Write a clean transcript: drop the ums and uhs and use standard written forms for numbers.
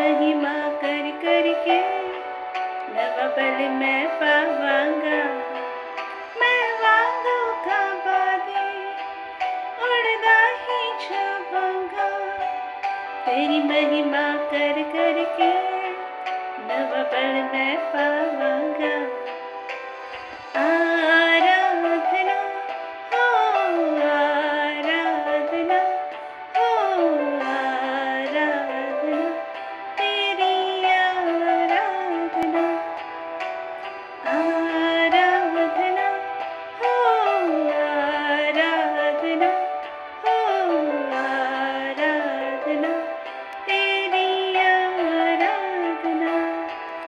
महिमा कर कर के नवा बल मैं पावांगा। मैं वांगू का बादे उड़दा ही छापांगा। तेरी महिमा कर कर